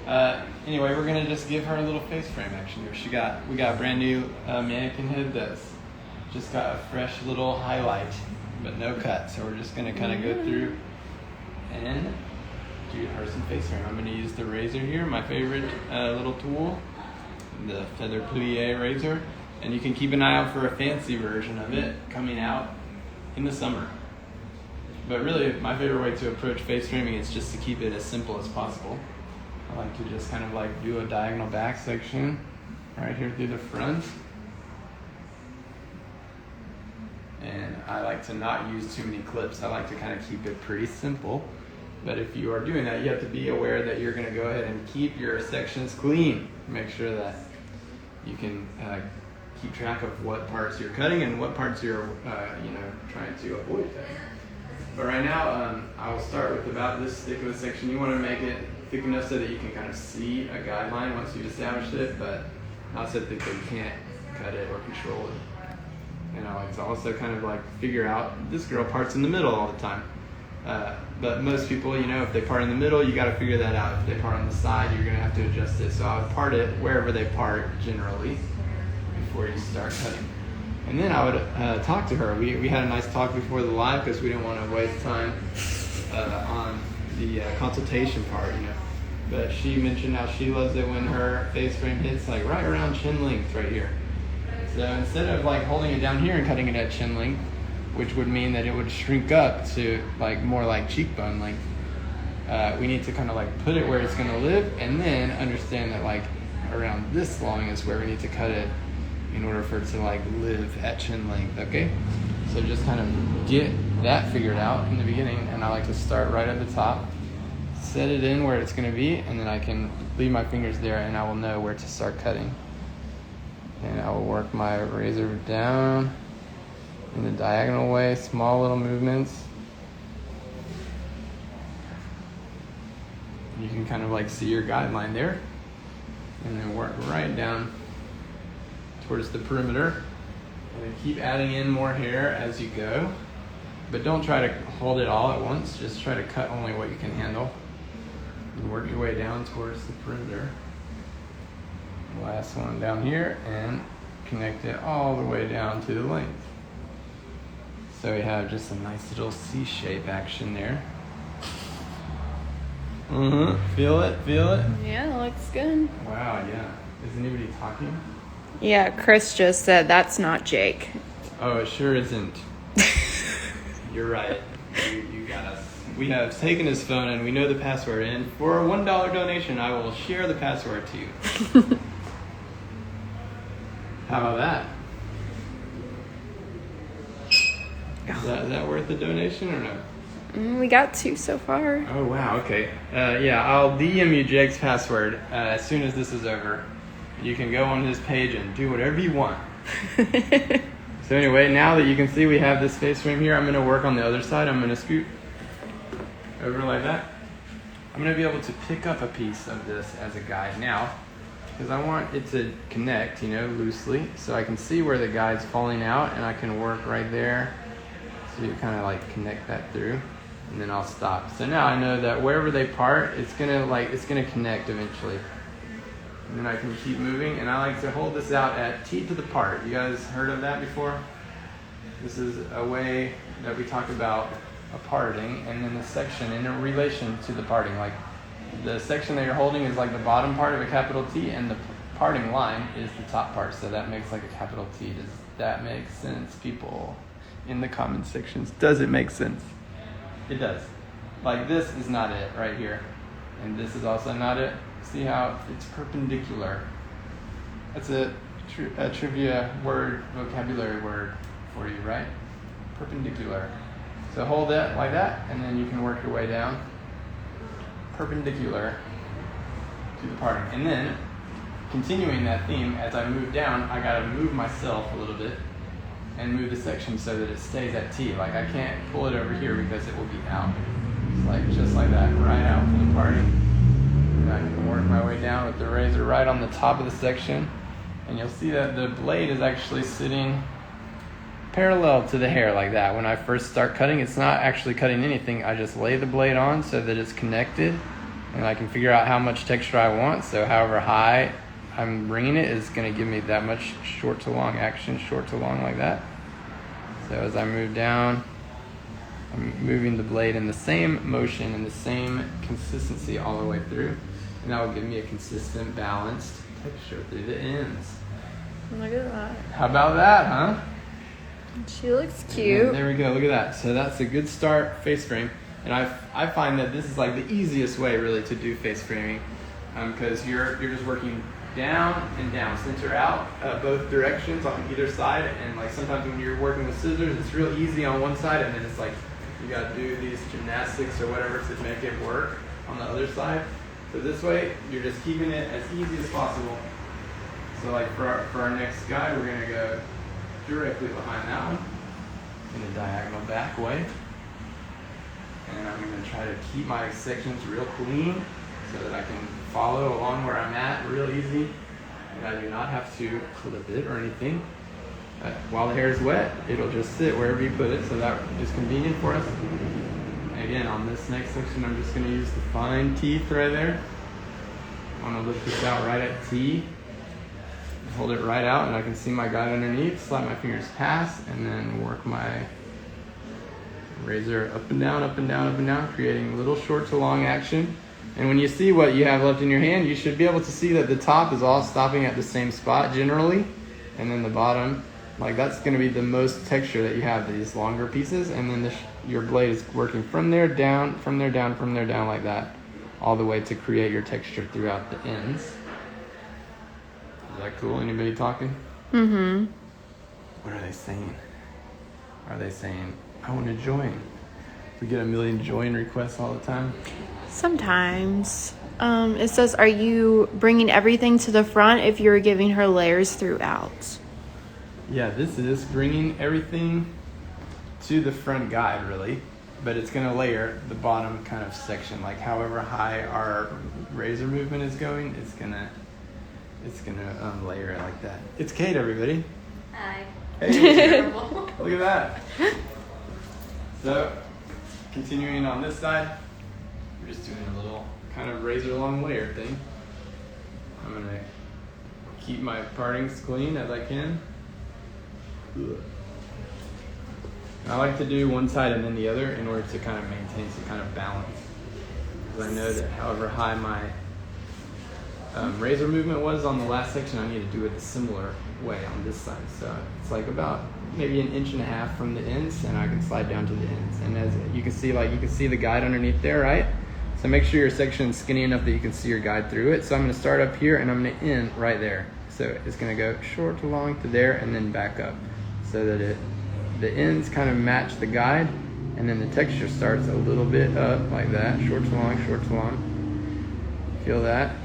Anyway, we're gonna just give her a little face frame action here. We got a brand new mannequin head that's just got a fresh little highlight, but no cut. So we're just gonna kind of go through and do her some face frame. I'm gonna use the razor here, my favorite little tool, the feather plie razor, and you can keep an eye out for a fancy version of it coming out in the summer. But really, my favorite way to approach face framing is just to keep it as simple as possible. I like to just kind of like do a diagonal back section right here through the front. And I like to not use too many clips. I like to kind of keep it pretty simple. But if you are doing that, you have to be aware that you're going to go ahead and keep your sections clean. Make sure that you can keep track of what parts you're cutting and what parts you're trying to avoid cutting. But right now, I will start with about this thick of a section. You want to make it thick enough so that you can kind of see a guideline once you've established it, but not so thick that you can't cut it or control it. And I like to also kind of like figure out, this girl parts in the middle all the time. But most people, if they part in the middle, you got to figure that out. If they part on the side, you're going to have to adjust it. So I would part it wherever they part generally before you start cutting. And then I would talk to her. We had a nice talk before the live because we didn't want to waste time on the consultation part, But she mentioned how she loves it when her face frame hits like right around chin length right here. So instead of like holding it down here and cutting it at chin length, which would mean that it would shrink up to like more like cheekbone length, we need to kind of like put it where it's going to live, and then understand that like around this long is where we need to cut it in order for it to like live at chin length. Okay, so just kind of get that figured out in the beginning, and I like to start right at the top, set it in where it's going to be, and then I can leave my fingers there and I will know where to start cutting. And I will work my razor down in the diagonal way, small little movements. You can kind of like see your guideline there, and then work right down towards the perimeter, and then keep adding in more hair as you go, but don't try to hold it all at once. Just try to cut only what you can handle and work your way down towards the perimeter. Last one down here, and connect it all the way down to the length. So we have just a nice little C-shape action there. Feel it? Yeah, looks good. Wow, yeah. Is anybody talking? Yeah, Chris just said that's not Jake. Oh, it sure isn't. You're right. You got us. We have taken his phone and we know the password, and for a $1 donation, I will share the password to you. How about that? Is that worth the donation or no? We got 2 so far. Oh, wow, okay. I'll DM you Jake's password as soon as this is over. You can go on his page and do whatever you want. So anyway, now that you can see we have this face frame here, I'm going to work on the other side. I'm going to scoot over like that. I'm going to be able to pick up a piece of this as a guide now, because I want it to connect, loosely, so I can see where the guide's falling out, and I can work right there to kind of like connect that through, and then I'll stop. So now I know that wherever they part, it's gonna connect eventually, and then I can keep moving. And I like to hold this out at T to the part. You guys heard of that before? This is a way that we talk about a parting, and then the section in relation to the parting. Like the section that you're holding is like the bottom part of a capital T, and the parting line is the top part. So that makes like a capital T. Does that make sense, people? In the comment sections, does it make sense? It does. Like this is not it right here, and this is also not it. See how it's perpendicular? That's a trivia word, vocabulary word for you, right? Perpendicular. So hold it like that, and then you can work your way down perpendicular to the parting. And then, continuing that theme, as I move down, I gotta move myself a little bit and move the section so that it stays at T. Like I can't pull it over here because it will be out. It's like just like that, right out from the parting. And I can work my way down with the razor right on the top of the section, and you'll see that the blade is actually sitting parallel to the hair like that. When I first start cutting, it's not actually cutting anything. I just lay the blade on so that it's connected And I can figure out how much texture I want. So however high I'm bringing it is going to give me that much short to long action, short to long like that. So as I move down, I'm moving the blade in the same motion and the same consistency all the way through. And that will give me a consistent, balanced texture through the ends. Look at that. How about that, huh? She looks cute. And there we go, look at that. So that's a good start face frame. And I find that this is like the easiest way really to do face framing, because you're just working down and down, center out, both directions on either side. And like sometimes when you're working with scissors, it's real easy on one side, and then it's like you got to do these gymnastics or whatever to make it work on the other side. So this way, you're just keeping it as easy as possible. So like for our next guy, we're gonna go directly behind that one in a diagonal back way. And I'm going to try to keep my sections real clean so that I can follow along where I'm at real easy. And I do not have to clip it or anything. While the hair is wet, it'll just sit wherever you put it, so that is convenient for us. And again, on this next section, I'm just going to use the fine teeth right there. I'm going to lift this out right at T. Hold it right out, and I can see my guide underneath. Slide my fingers past, and then work my razor up and down, up and down, up and down, creating little short to long action. And when you see what you have left in your hand, you should be able to see that the top is all stopping at the same spot generally, and then the bottom, like that's going to be the most texture that you have, these longer pieces, and then your blade is working from there down, from there down, from there down like that, all the way to create your texture throughout the ends. Is that cool? Anybody talking? Mm-hmm. What are they saying? Are they saying, I want to join? We get a million join requests all the time. Sometimes. It says, are you bringing everything to the front if you're giving her layers throughout? Yeah, this is bringing everything to the front guide, really. But it's going to layer the bottom kind of section. Like however high our razor movement is going, it's going to layer it like that. It's Kate, everybody. Hi. Hey, look at that. So, continuing on this side, we're just doing a little kind of razor long layer thing. I'm going to keep my partings clean as I can. I like to do one side and then the other in order to kind of maintain some kind of balance. Because I know that however high my razor movement was on the last section, I need to do it a similar way on this side. So it's like about maybe 1.5 inches from the ends, and I can slide down to the ends. And as you can see, like you can see the guide underneath there, right? So make sure your section is skinny enough that you can see your guide through it. So I'm going to start up here and I'm going to end right there. So it's going to go short to long to there and then back up, so that the ends kind of match the guide, and then the texture starts a little bit up like that, short to long, short to long. Feel that?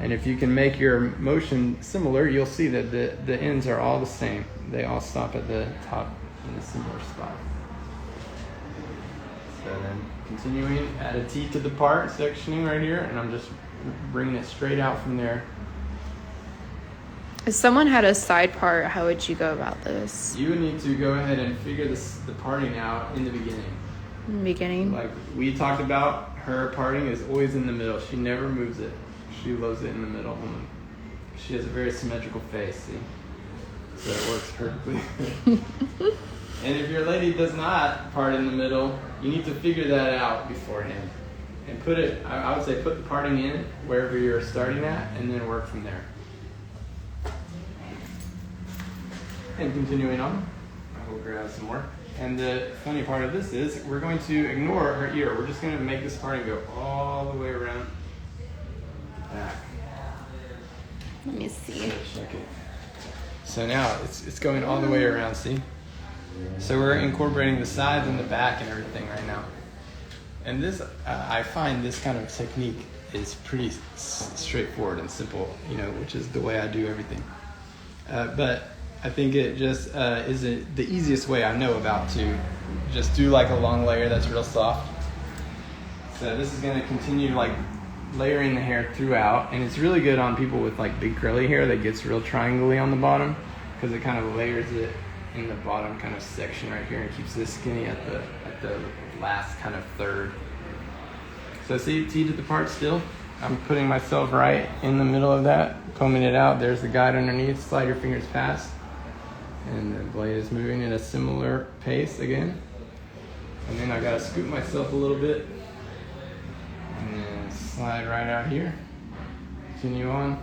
And if you can make your motion similar, you'll see that the ends are all the same. They all stop at the top in a similar spot. So then continuing, add a T to the part, sectioning right here, and I'm just bringing it straight out from there. If someone had a side part, how would you go about this? You would need to go ahead and figure the parting out in the beginning. In the beginning? Like we talked about, her parting is always in the middle. She never moves it. She loves it in the middle. She has a very symmetrical face, see? So it works perfectly. And if your lady does not part in the middle, you need to figure that out beforehand. And put it, I would say put the parting in wherever you're starting at, and then work from there. And continuing on, I will grab some more. And the funny part of this is we're going to ignore her ear. We're just going to make this parting go all the way around back. Let me see. Check it. So now it's going all the way around, see? So we're incorporating the sides and the back and everything right now. And this, I find this kind of technique is pretty straightforward and simple, which is the way I do everything. But I think it just is the easiest way I know about to just do like a long layer that's real soft. So this is going to continue like layering the hair throughout, and it's really good on people with like big curly hair that gets real triangle-y on the bottom, because it kind of layers it in the bottom kind of section right here and keeps it skinny at the last kind of third. So see, T to the part still. I'm putting myself right in the middle of that, combing it out. There's the guide underneath. Slide your fingers past. And the blade is moving at a similar pace again. And then I gotta scoop myself a little bit. And then slide right out here. Continue on.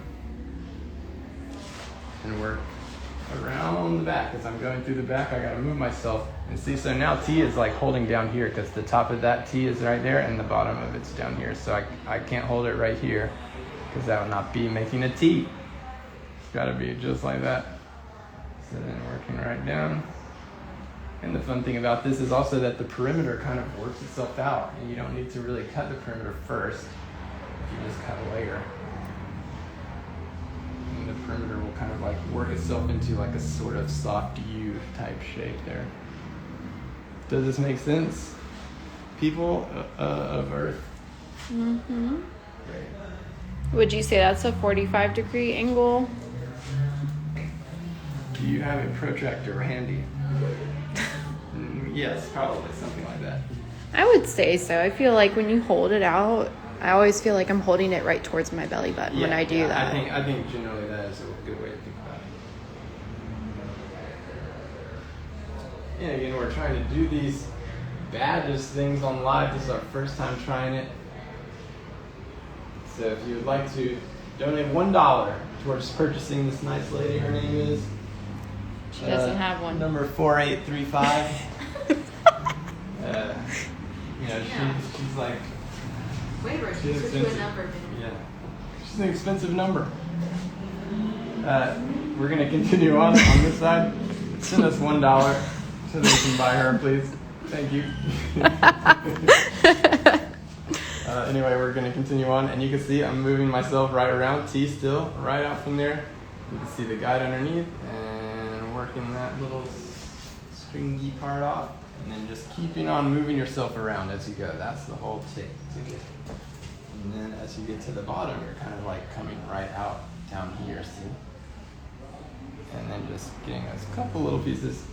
And work around the back. As I'm going through the back, I gotta move myself. And see, so now T is like holding down here because the top of that T is right there and the bottom of it's down here. So I can't hold it right here because that would not be making a T. It's gotta be just like that. So then working right down. And the fun thing about this is also that the perimeter kind of works itself out and you don't need to really cut the perimeter first. You just cut a layer. And the perimeter will kind of like work itself into like a sort of soft U type shape there. Does this make sense? People of Earth? Mm-hmm. Great. Would you say that's a 45-degree angle? Do you have a protractor handy? Yes, probably something like that. I would say so. I feel like when you hold it out, I always feel like I'm holding it right towards my belly button when I do that. I think generally that is a good way to think about it. And again, we're trying to do these badges things on live. This is our first time trying it. So if you would like to donate $1 towards purchasing this nice lady, her name is... She doesn't have one. Number 4835. She's like... Wait, Rich, switch to a number. Yeah. She's an expensive number. We're going to continue on this side. Send us $1 so that we can buy her, please. Thank you. Anyway, we're going to continue on. And you can see I'm moving myself right around. T still, right out from there. You can see the guide underneath. And working that little stringy part off. And then just keeping on moving yourself around as you go. That's the whole tick. And then as you get to the bottom, you're kind of like coming right out down here, see? And then just getting those couple little pieces.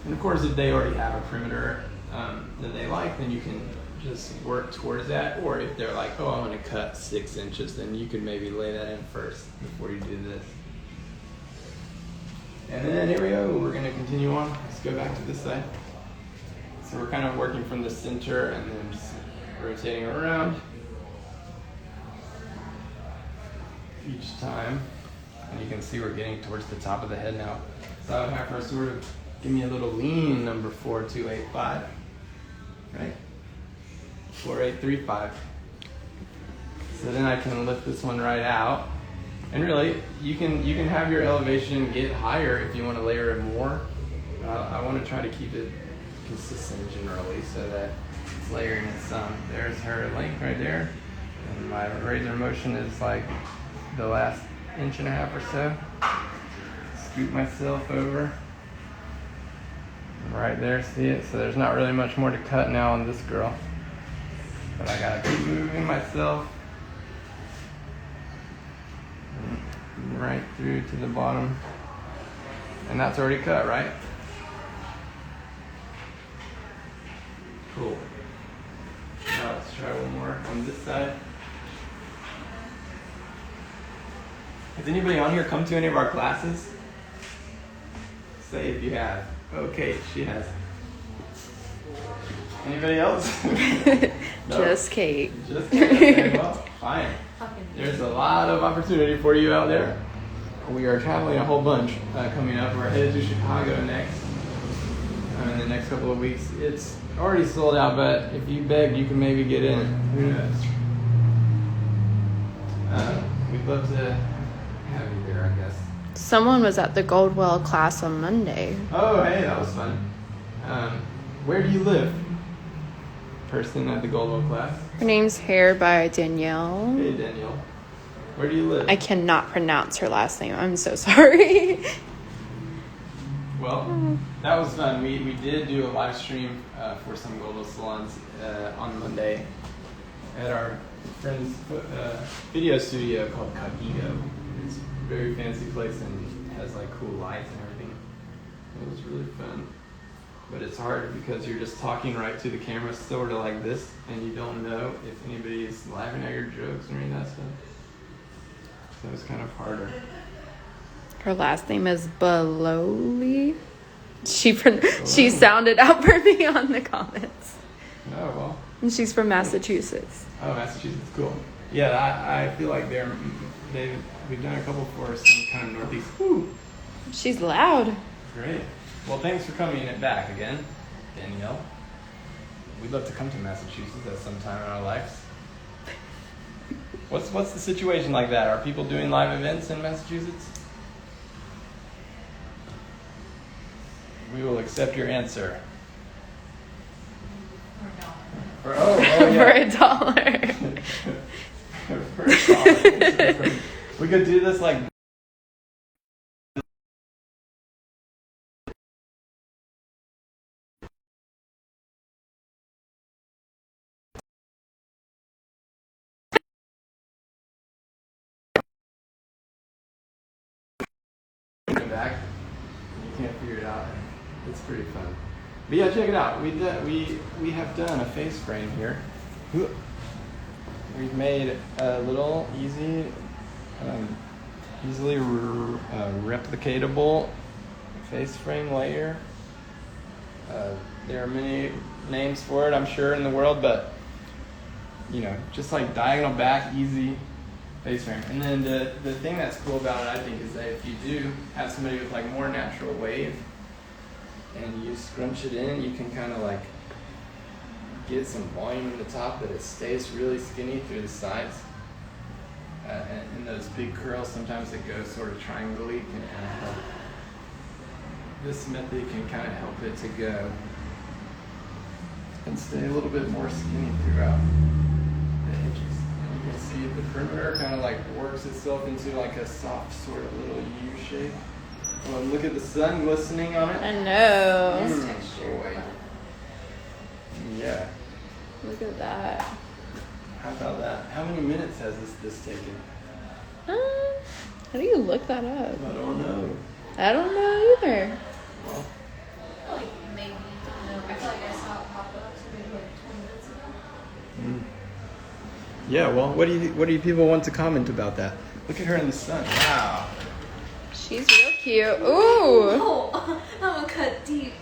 And of course, if they already have a perimeter that they like, then you can just work towards that. Or if they're like, oh, I want to cut 6 inches, then you could maybe lay that in first before you do this. And then here we go. We're going to continue on. Let's go back to this side. So we're kind of working from the center and then just rotating around each time. And you can see we're getting towards the top of the head now. So I would have her sort of give me a little lean, number 4285. Right? 4835. So then I can lift this one right out. And really, you can have your elevation get higher if you want to layer it more. I want to try to keep it consistent generally so that it's layering it some. There's her length right there. And my razor motion is like the last 1.5 inches or so. Scoop myself over. Right there, see it? So there's not really much more to cut now on this girl. But I gotta keep moving myself right through to the bottom. And that's already cut, right? Cool. Now let's try one more on this side. Has anybody on here come to any of our classes? Say if you have. Okay, she has. Anybody else? No? Just Kate. Just Kate. Okay, well, fine. There's a lot of opportunity for you out there. We are traveling a whole bunch coming up. We're headed to Chicago next. In the next couple of weeks. It's already sold out, but if you beg, you can maybe get in. Who knows? We'd love to have you there, I guess. Someone was at the Goldwell class on Monday. Oh, hey, that was fun. Where do you live? Person at the Goldwell class. Her name's Hair by Danielle. Hey, Danielle. Where do you live? I cannot pronounce her last name. I'm so sorry. Well, that was fun. We did do a live stream for some Goldwell salons on Monday at our friend's video studio called Cognito. It's a very fancy place and has like cool lights and everything. It was really fun. but it's hard because you're just talking right to the camera, sort of like this, and you don't know if anybody is laughing at your jokes or any of that stuff. So it's kind of harder. Her last name is Baloli. She sounded out for me on the comments. Oh, well. And she's from Massachusetts. Oh, Massachusetts, cool. Yeah, I feel like we've done a couple for us in kind of northeast. Woo! She's loud. Great. Well, thanks for coming back again, Danielle. We'd love to come to Massachusetts at some time in our lives. What's the situation like that? Are people doing live events in Massachusetts? We will accept your answer. For $1. For $1. For $1. We could do this like. Back, you can't figure it out. It's pretty fun. But yeah, check it out. We have done a face frame here. We've made a little easily replicatable face frame layer. There are many names for it, I'm sure, in the world, but just like diagonal back, easy face frame. And then the thing that's cool about it, I think, is that if you do have somebody with like more natural wave and you scrunch it in, you can kind of like get some volume in the top, but it stays really skinny through the sides. And those big curls, sometimes that go sort of triangly, can kind of help. This method can kind of help it to go and stay a little bit more skinny throughout the edges. You can see the perimeter kind of like works itself into like a soft sort of little U shape. Well, look at the sun glistening on it. I know. Nice texture. Boy. Yeah. Look at that. How about that? How many minutes has this taken? How do you look that up? I don't know. I don't know either. Well, I feel like maybe, I feel like I saw it pop up, so maybe like 20 minutes ago. Yeah, well, what do you people want to comment about that? Look at her in the sun. Wow. She's real cute. Ooh. Oh, that one cut deep.